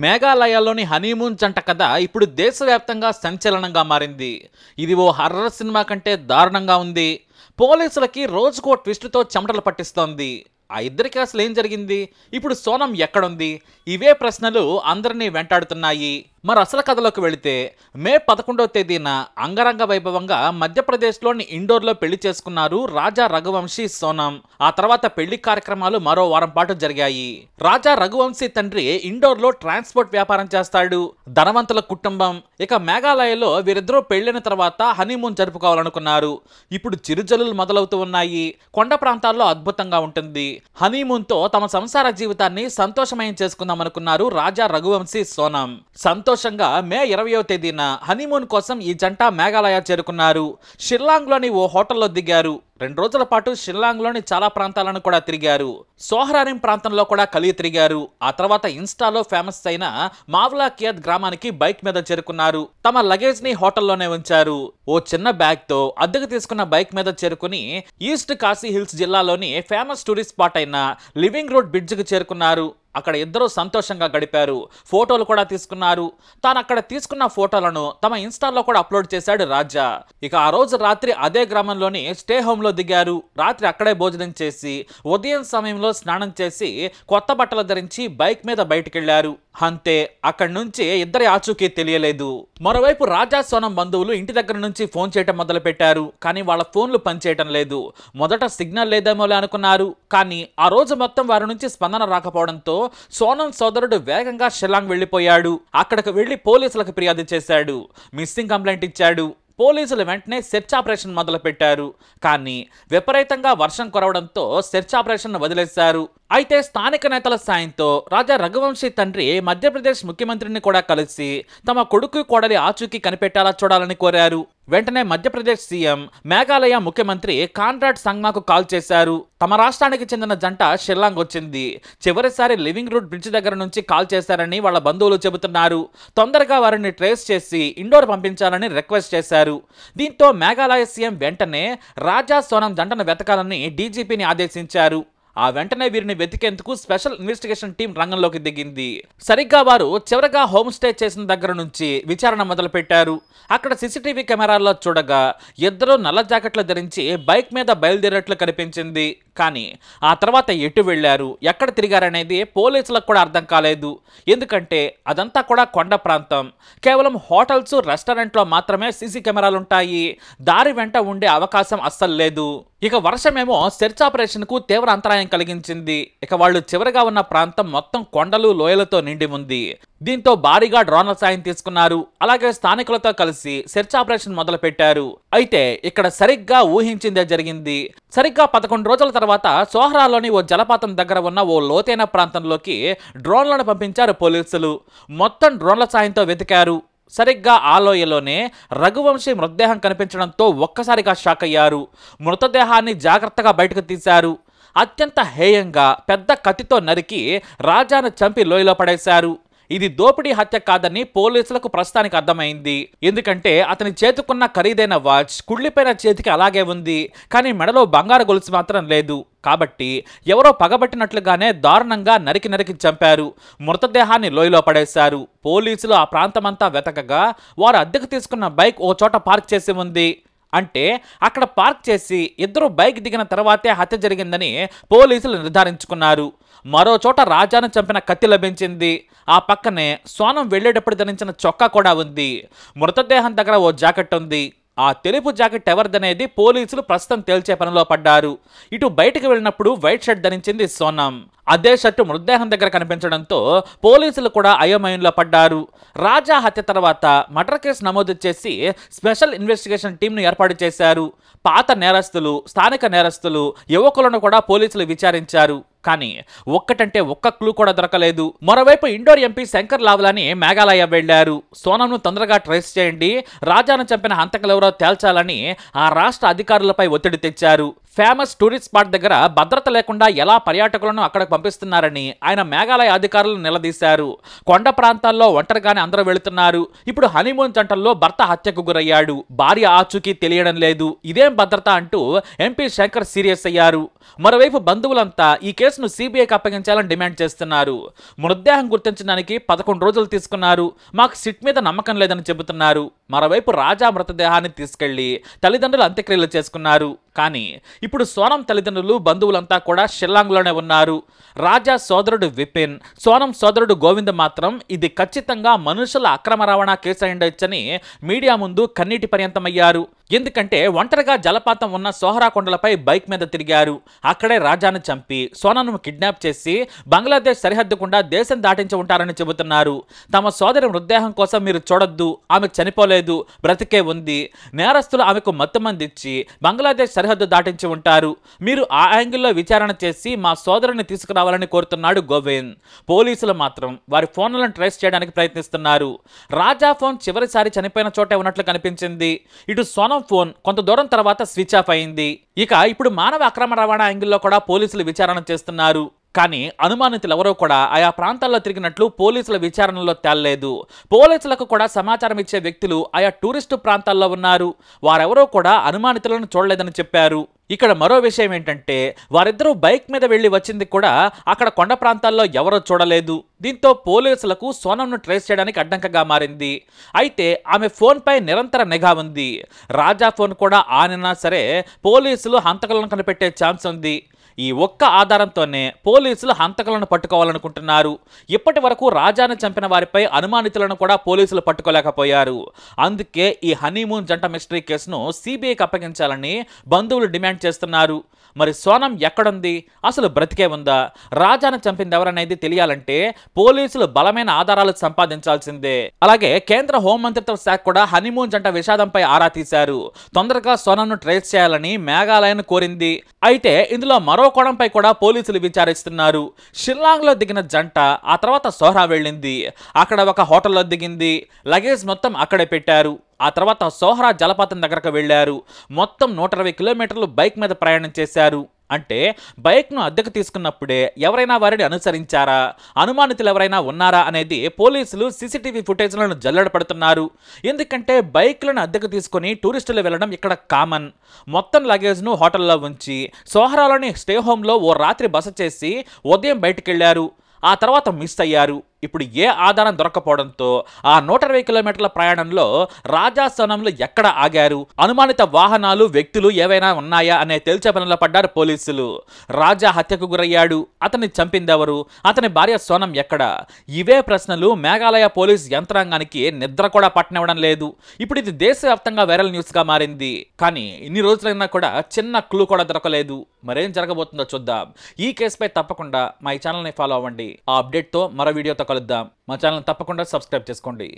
మేఘాలయలోని honeymoon జంట కథ ఇప్పుడు దేశవ్యాప్తంగా సంచలనంగా మారింది. ఇది ఓ హర్రర్ సినిమా కంటే దారుణంగా ఉంది. పోలీసులకి రోజుకో ట్విస్టుతో చెమటలు పట్టిస్తోంది. ఆ ఇద్దరికి అసలు ఏం జరిగింది? ఇప్పుడు సోనం ఎక్కడుంది? ఇవే ప్రశ్నలు అందరినీ వెంటాడుతున్నాయి. మరి అసలు కథలోకి వెళితే మే 11వ తేదీన అంగరంగ వైభవంగా మధ్యప్రదేశ్లోని ఇండోర్లో పెళ్లి చేసుకున్నారు రాజా రఘువంశీ సోనం. ఆ తర్వాత పెళ్లి కార్యక్రమాలు మరో వారం పాటు జరిగాయి. రాజా రఘువంశీ తండ్రి ఇండోర్లో ట్రాన్స్పోర్ట్ వ్యాపారం చేస్తాడు. ధనవంతుల కుటుంబం. ఇక మేఘాలయలో వీరిద్దరూ పెళ్లిన తర్వాత హనీమూన్ జరుపుకోవాలనుకున్నారు. ఇప్పుడు చిరుజల్లులు మొదలవుతూ ఉన్నాయి. కొండ ప్రాంతాల్లో అద్భుతంగా ఉంటుంది. హనీమూన్ తో తమ సంసార జీవితాన్ని సంతోషమయం చేసుకుందామనుకున్నారు రాజా రఘువంశీ సోనం. సంతోషంగా మే 20వ తేదీన హనీమూన్ కోసం ఈ జంట మేఘాలయ చేరుకున్నారు. షిల్లాంగ్లోని ఓ హోటల్లో దిగారు. 2 రోజుల పాటు షిల్లాంగ్లోని చాలా ప్రాంతాలను కూడా తిరిగారు. సోహ్రారిం ప్రాంతంలో కూడా కలిగి తిరిగారు. ఆ తర్వాత ఇన్స్టాలో ఫేమస్ అయిన మావ్లా కియత్ గ్రామానికి బైక్ మీద చేరుకున్నారు. తమ లగేజ్ ని హోటల్లోనే ఉంచారు. ఓ చిన్న బ్యాగ్ తో అద్దెకు తీసుకున్న బైక్ మీద చేరుకుని ఈస్ట్ కాశీ హిల్స్ జిల్లాలోని ఫేమస్ టూరిస్ట్ స్పాట్ అయిన లివింగ్ రోడ్ బ్రిడ్జ్ కు చేరుకున్నారు. అక్కడ ఇద్దరు సంతోషంగా గడిపారు. ఫోటోలు కూడా తీసుకున్నారు. తాను అక్కడ తీసుకున్న ఫోటోలను తమ ఇన్స్టాలో కూడా అప్లోడ్ చేశాడు రాజా. ఇక ఆ రోజు రాత్రి అదే గ్రామంలోని స్టే హోమ్ లో దిగారు. రాత్రి అక్కడే భోజనం చేసి ఉదయం సమయంలో స్నానం చేసి కొత్త బట్టలు ధరించి బైక్ మీద బయటికెళ్లారు. అంతే, అక్కడి నుంచి ఇద్దరి ఆచూకీ తెలియలేదు. మరోవైపు రాజా సోనం బంధువులు ఇంటి దగ్గర నుంచి ఫోన్ చేయటం మొదలు పెట్టారు. కానీ వాళ్ళ ఫోన్లు పనిచేయటం లేదు. మొదట సిగ్నల్ లేదేమోలే అనుకున్నారు. కానీ ఆ రోజు మొత్తం వారి నుంచి స్పందన రాకపోవడంతో సోనం సోదరుడు వేగంగా షిల్లాంగ్ వెళ్లిపోయాడు. అక్కడికి వెళ్లి పోలీసులకు ఫిర్యాదు చేశాడు. మిస్సింగ్ కంప్లైంట్ ఇచ్చాడు. పోలీసులు వెంటనే సెర్చ్ ఆపరేషన్ మొదలు పెట్టారు. కానీ విపరీతంగా వర్షం కురవడంతో సెర్చ్ ఆపరేషన్ వదిలేశారు. అయితే స్థానిక నేతల సాయంతో రాజా రఘువంశీ తండ్రి మధ్యప్రదేశ్ ముఖ్యమంత్రిని కూడా కలిసి తమ కొడుకు కోడలి ఆచూకీ కనిపెట్టాలా చూడాలని కోరారు. వెంటనే మధ్యప్రదేశ్ సీఎం మేఘాలయ ముఖ్యమంత్రి కాన్రాడ్ సంగ్మాకు కాల్ చేశారు. తమ రాష్ట్రానికి చెందిన జంట షిల్లాంగ్ వచ్చింది. చివరిసారి లివింగ్ రూట్ బ్రిడ్జ్ దగ్గర నుంచి కాల్ చేశారని వాళ్ళ బంధువులు చెబుతున్నారు. తొందరగా వారిని ట్రేస్ చేసి ఇండోర్ పంపించాలని రిక్వెస్ట్ చేశారు. దీంతో మేఘాలయ సీఎం వెంటనే రాజా సోనం జంటను వెతకాలని డీజీపీని ఆదేశించారు. ఆ వెంటనే వీరిని వెతికేందుకు స్పెషల్ ఇన్వెస్టిగేషన్ టీం రంగంలోకి దిగింది. సరిగ్గా వారు చివరగా హోమ్ స్టే చేసిన దగ్గర నుంచి విచారణ మొదలు పెట్టారు. అక్కడ సీసీటీవీ కెమెరాల్లో చూడగా ఇద్దరు నల్ల జాకెట్లు ధరించి బైక్ మీద బయలుదేరేట్లు కనిపించింది. కానీ ఆ తర్వాత ఎటు వెళ్లారు, ఎక్కడ తిరిగారనేది పోలీసులకు కూడా అర్థం కాలేదు. ఎందుకంటే అదంతా కూడా కొండ ప్రాంతం. కేవలం హోటల్స్, రెస్టారెంట్లో మాత్రమే సీసీ కెమెరాలుంటాయి. దారి వెంట ఉండే అవకాశం అస్సలు లేదు. ఇక వర్షమేమో సెర్చ్ ఆపరేషన్ కు తీవ్ర అంతరాయం కలిగించింది. ఇక వాళ్ళు చివరిగా ఉన్న ప్రాంతం మొత్తం కొండలు, లోయలతో నిండి ఉంది. దీంతో భారీగా డ్రోన్ల సాయం తీసుకున్నారు. అలాగే స్థానికులతో కలిసి సెర్చ్ ఆపరేషన్ మొదలు పెట్టారు. అయితే ఇక్కడ సరిగ్గా ఊహించిందే జరిగింది. సరిగ్గా 11 రోజుల తర్వాత సోహ్రాలోని ఓ జలపాతం దగ్గర ఉన్న ఓ లోతైన ప్రాంతంలోకి డ్రోన్లను పంపించారు పోలీసులు. మొత్తం డ్రోన్ల సాయంతో వెతికారు. సరిగ్గా ఆ లోయలోనే రఘువంశీ మృతదేహం కనిపించడంతో ఒక్కసారిగా షాక్ అయ్యారు. మృతదేహాన్ని జాగ్రత్తగా బయటకు తీశారు. అత్యంత హేయంగా పెద్ద కత్తితో నరికి రాజాను చంపి లోయలో పడేశారు. ఇది దోపిడీ హత్య కాదని పోలీసులకు ప్రస్తుతానికి అర్థమైంది. ఎందుకంటే అతని చేతుకున్న ఖరీదైన వాచ్ కుళ్ళిపోయిన చేతికి అలాగే ఉంది. కానీ మెడలో బంగారు గొలుసు మాత్రం లేదు. కాబట్టి ఎవరో పగబట్టినట్లుగానే దారుణంగా నరికి చంపారు. మృతదేహాన్ని లోయలో పడేశారు. పోలీసులు ఆ ప్రాంతమంతా వెతకగా వారు అద్దెకు తీసుకున్న బైక్ ఓ చోట పార్క్ చేసి ఉంది. అంటే అక్కడ పార్క్ చేసి ఇద్దరు బైక్ దిగిన తర్వాతే హత్య జరిగిందని పోలీసులు నిర్ధారించుకున్నారు. మరో చోట రాజాను చంపిన కత్తి లభించింది. ఆ పక్కనే సోనం వెళ్లేటప్పుడు ధరించిన చొక్కా కూడా ఉంది. మృతదేహం దగ్గర ఓ జాకెట్ ఉంది. ఆ తెలుపు జాకెట్ ఎవరిదనేది పోలీసులు ప్రస్తుతం తేల్చే పనిలో పడ్డారు. ఇటు బయటకు వెళ్ళినప్పుడు వైట్ షర్ట్ ధరించింది సోనం. అదే షర్టు మృతదేహం దగ్గర కనిపించడంతో పోలీసులు కూడా అయోమయంలో పడ్డారు. రాజా హత్య తర్వాత మర్డర్ కేసు నమోదు చేసి స్పెషల్ ఇన్వెస్టిగేషన్ టీంను ఏర్పాటు చేశారు. పాత నేరస్తులు, స్థానిక నేరస్తులు, యువకులను కూడా పోలీసులు విచారించారు. కానీ ఒక్కటంటే ఒక్క క్లూ కూడా దొరకలేదు. మరోవైపు ఇండోర్ ఎంపీ శంకర్ లావ్లాని మేఘాలయ వెళ్లారు. సోనంను తొందరగా ట్రేస్ చేయండి, రాజాను చంపిన హంతకులెవరో తేల్చాలని ఆ రాష్ట్ర అధికారులపై ఒత్తిడి తెచ్చారు. ఫేమస్ టూరిస్ట్ స్పాట్ దగ్గర భద్రత లేకుండా ఎలా పర్యాటకులను అక్కడికి పంపిస్తున్నారని ఆయన మేఘాలయ అధికారులను నిలదీశారు. కొండ ప్రాంతాల్లో ఒంటరిగానే అందరూ వెళుతున్నారు. ఇప్పుడు హనీమూన్ జంటల్లో భర్త హత్యకు గురయ్యాడు. భార్య ఆచూకీ తెలియడం లేదు. ఇదేం భద్రత అంటూ ఎంపీ శంకర్ సీరియస్ అయ్యారు. మరోవైపు బంధువులంతా ఈ కేసును సిబిఐకి అప్పగించాలని డిమాండ్ చేస్తున్నారు. మృతదేహం గుర్తించడానికి 11 రోజులు తీసుకున్నారు. మాకు సిట్ మీద నమ్మకం లేదని చెబుతున్నారు. మరోవైపు రాజా మృతదేహాన్ని తీసుకెళ్లి తల్లిదండ్రులు అంత్యక్రియలు చేసుకున్నారు. కానీ ఇప్పుడు సోనం తల్లిదండ్రులు బంధువులంతా కూడా షిల్లాంగ్లోనే ఉన్నారు. రాజా సోదరుడు విపిన్, సోనం సోదరుడు గోవింద్ మాత్రం ఇది ఖచ్చితంగా మనుషుల అక్రమ రవాణా కేసు అయిండొచ్చని మీడియా ముందు కన్నీటి పర్యంతమయ్యారు. ఎందుకంటే ఒంటరిగా జలపాతం ఉన్న సోహరా కొండలపై బైక్ మీద తిరిగారు. అక్కడే రాజాను చంపి సోనాను కిడ్నాప్ చేసి బంగ్లాదేశ్ సరిహద్దు గుండా దేశం దాటించి ఉంటారని చెబుతున్నారు. తమ సోదరి మృతదేహం కోసం మీరు చూడొద్దు, ఆమె చనిపోలేదు, బ్రతికే ఉంది. నేరస్తులు ఆమెకు మత్తుమందిచ్చి బంగ్లాదేశ్ సరిహద్దు దాటించి ఉంటారు. మీరు ఆ యాంగిల్లో విచారణ చేసి మా సోదరుని తీసుకురావాలని కోరుతున్నాడు గోవింద్. పోలీసులు మాత్రం వారి ఫోన్లను ట్రేస్ చేయడానికి ప్రయత్నిస్తున్నారు. రాజా ఫోన్ చివరిసారి చనిపోయిన చోటే ఉన్నట్లు కనిపించింది. ఇటు సోనం ఫోన్ కొంత దూరం తర్వాత స్విచ్ ఆఫ్ అయింది. ఇక ఇప్పుడు మానవ అక్రమ రవాణా యాంగిల్లో కూడా పోలీసులు విచారణ చేస్తున్నారు. కానీ అనుమానితులు ఎవరో కూడా ఆయా ప్రాంతాల్లో తిరిగినట్లు పోలీసుల విచారణలో తేలలేదు. పోలీసులకు కూడా సమాచారం ఇచ్చే వ్యక్తులు ఆయా టూరిస్టు ప్రాంతాల్లో ఉన్నారు. వారెవరో కూడా అనుమానితులను చూడలేదని చెప్పారు. ఇక్కడ మరో విషయం ఏంటంటే వారిద్దరూ బైక్ మీద వెళ్లి వచ్చింది కూడా అక్కడ కొండ ప్రాంతాల్లో ఎవరో చూడలేదు. దీంతో పోలీసులకు సోనంను ట్రేస్ చేయడానికి అడ్డంకగా మారింది. అయితే ఆమె ఫోన్పై నిరంతర నిఘా ఉంది. రాజా ఫోన్ కూడా ఆనినా సరే పోలీసులు హంతకులను కనిపెట్టే ఛాన్స్ ఉంది. ఈ ఒక్క ఆధారంతోనే పోలీసులు హంతకులను పట్టుకోవాలనుకుంటున్నారు. ఇప్పటి వరకు రాజాను చంపిన వారిపై అనుమానితులను కూడా పోలీసులు పట్టుకోలేకపోయారు. అందుకే ఈ హనీమూన్ జంట మిస్టరీ కేసును సిబిఐకి అప్పగించాలని బంధువులు డిమాండ్ చేస్తున్నారు. మరి సోనం ఎక్కడుంది? అసలు బ్రతికే ఉందా? రాజాను చంపింది ఎవరనేది తెలియాలంటే పోలీసులు బలమైన ఆధారాలు సంపాదించాల్సిందే. అలాగే కేంద్ర హోంమంత్రిత్వ శాఖ కూడా హనీమూన్ జంట విషాదంపై ఆరా తీశారు. తొందరగా సోనంను ట్రేస్ చేయాలని మేఘాలయను కోరింది. అయితే ఇందులో మరో కోణంపై కూడా పోలీసులు విచారిస్తున్నారు. షిల్లాంగ్లో దిగిన జంట ఆ తర్వాత సోహ్రా వెళ్ళింది. అక్కడ ఒక హోటల్లో దిగింది. లగేజ్ మొత్తం అక్కడే పెట్టారు. ఆ తర్వాత సోహ్రా జలపాతం దగ్గరకు వెళ్లారు. మొత్తం 120 కిలోమీటర్లు బైక్ మీద ప్రయాణం చేశారు. అంటే బైక్ను అద్దెకు తీసుకున్నప్పుడే ఎవరైనా వారిని అనుసరించారా, అనుమానితులు ఎవరైనా ఉన్నారా అనేది పోలీసులు సీసీటీవీ ఫుటేజ్లను జల్లెడపడుతున్నారు. ఎందుకంటే బైక్లను అద్దెకు తీసుకుని టూరిస్టులు వెళ్ళడం ఇక్కడ కామన్. మొత్తం లగేజ్ను హోటల్లో ఉంచి సోహ్రాలోని స్టే హోమ్లో ఓ రాత్రి బస చేసి ఉదయం బయటికెళ్లారు. ఆ తర్వాత మిస్ అయ్యారు. ఇప్పుడు ఏ ఆధారం దొరకపోవడంతో ఆ 120 కిలోమీటర్ల ప్రయాణంలో రాజా సోనంలు ఎక్కడ ఆగారు, అనుమానిత వాహనాలు, వ్యక్తులు ఏవైనా ఉన్నాయా అనే తేల్చే పనిలో పడ్డారు పోలీసులు. రాజా హత్యకు గురయ్యాడు. అతన్ని చంపిందెవరు? అతని భార్య సోనం ఎక్కడ? ఇవే ప్రశ్నలు మేఘాలయ పోలీస్ యంత్రాంగానికి నిద్ర కూడా పట్టనివ్వడం లేదు. ఇప్పుడు ఇది దేశవ్యాప్తంగా వైరల్ న్యూస్ గా మారింది. కానీ ఇన్ని రోజులైనా కూడా చిన్న క్లూ కూడా దొరకలేదు. మరేం జరగబోతుందో చూద్దాం. ఈ కేసుపై తప్పకుండా మా ఈ ఛానల్ని ఫాలో అవ్వండి. ఆ అప్డేట్తో మరో వీడియోతో కలుద్దాం. మా ఛానల్ తప్పకుండా సబ్స్క్రైబ్ చేసుకోండి.